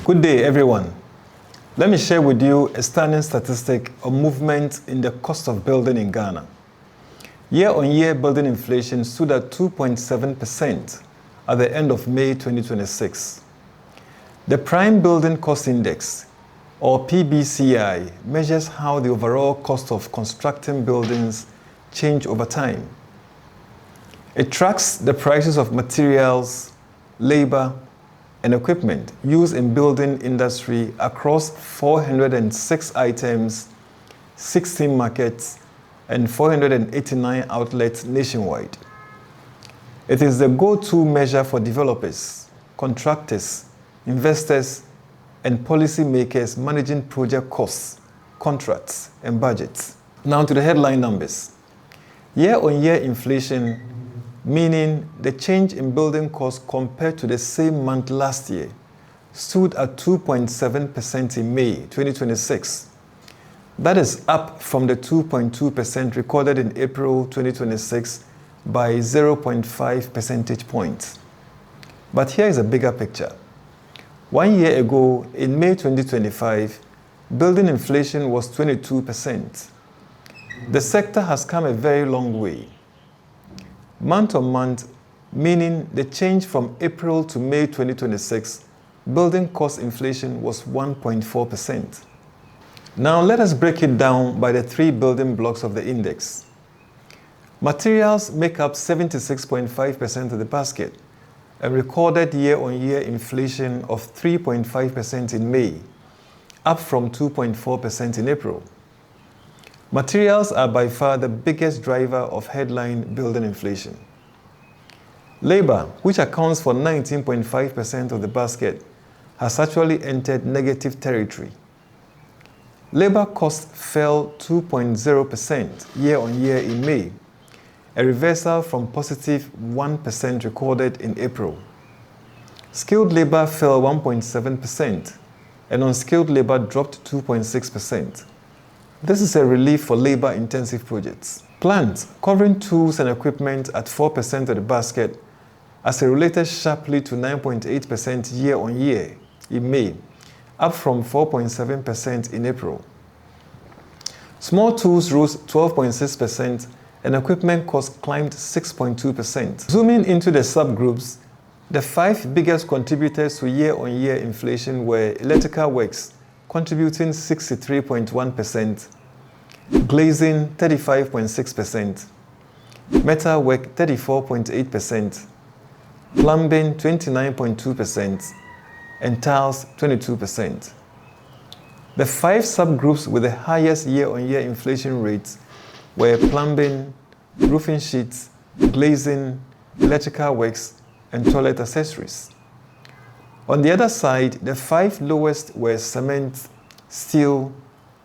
Good day, everyone. Let me share with you a stunning statistic of movement in the cost of building in Ghana. Year-on-year building inflation stood at 2.7% at the end of May 2026. The Prime Building Cost Index, or PBCI, measures how the overall cost of constructing buildings change over time. It tracks the prices of materials, labor, and equipment used in building industry across 406 items, 16 markets, and 489 outlets nationwide. It is the go-to measure for developers, contractors, investors, and policymakers managing project costs, contracts, and budgets. Now to the headline numbers. Year-on-year inflation, meaning the change in building costs compared to the same month last year, stood at 2.7% in May 2026. That is up from the 2.2% recorded in April 2026 by 0.5 percentage points. But here is a bigger picture. 1 year ago, in May 2025, building inflation was 22%. The sector has come a very long way. Month on month, meaning the change from April to May 2026, building cost inflation was 1.4%. Now let us break it down by the three building blocks of the index. Materials make up 76.5% of the basket and recorded year-on-year inflation of 3.5% in May, up from 2.4% in April. Materials are by far the biggest driver of headline building inflation. Labor, which accounts for 19.5% of the basket, has actually entered negative territory. Labor costs fell 2.0% year-on-year in May, a reversal from positive 1% recorded in April. Skilled labor fell 1.7%, and unskilled labor dropped 2.6%. This is a relief for labor-intensive projects. Plant, covering tools and equipment at 4% of the basket, accelerated sharply to 9.8% year-on-year in May, up from 4.7% in April. Small tools rose 12.6%, and equipment costs climbed 6.2%. Zooming into the subgroups, the five biggest contributors to year-on-year inflation were electrical works, contributing 63.1%, glazing 35.6%, metalwork 34.8%, plumbing 29.2%, and tiles 22%. The five subgroups with the highest year-on-year inflation rates were plumbing, roofing sheets, glazing, electrical works, and toilet accessories. On the other side, the five lowest were cement, steel,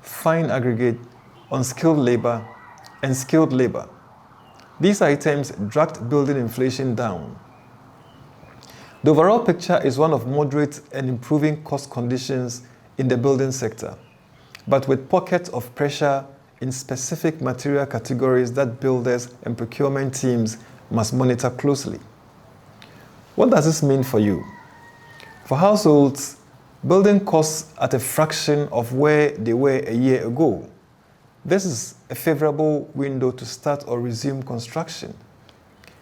fine aggregate, unskilled labor, and skilled labor. These items dragged building inflation down. The overall picture is one of moderate and improving cost conditions in the building sector, but with pockets of pressure in specific material categories that builders and procurement teams must monitor closely. What does this mean for you? For households, building costs at a fraction of where they were a year ago. This is a favorable window to start or resume construction.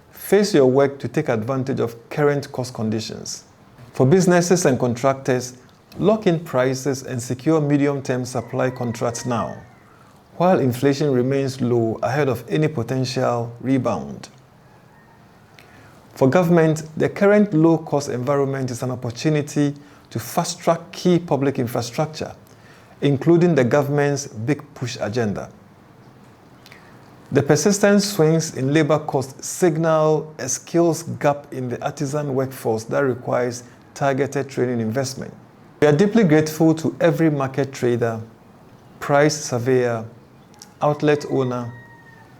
Face your work to take advantage of current cost conditions. For businesses and contractors, lock in prices and secure medium-term supply contracts now, while inflation remains low ahead of any potential rebound. For government, the current low-cost environment is an opportunity to fast-track key public infrastructure, including the government's Big Push agenda. The persistent swings in labor costs signal a skills gap in the artisan workforce that requires targeted training investment. We are deeply grateful to every market trader, price surveyor, outlet owner,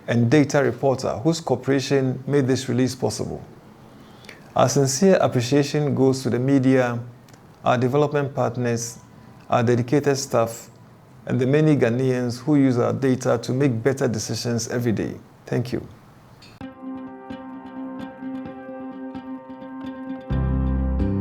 and data reporter whose cooperation made this release possible. Our sincere appreciation goes to the media, our development partners, our dedicated staff, and the many Ghanaians who use our data to make better decisions every day. Thank you.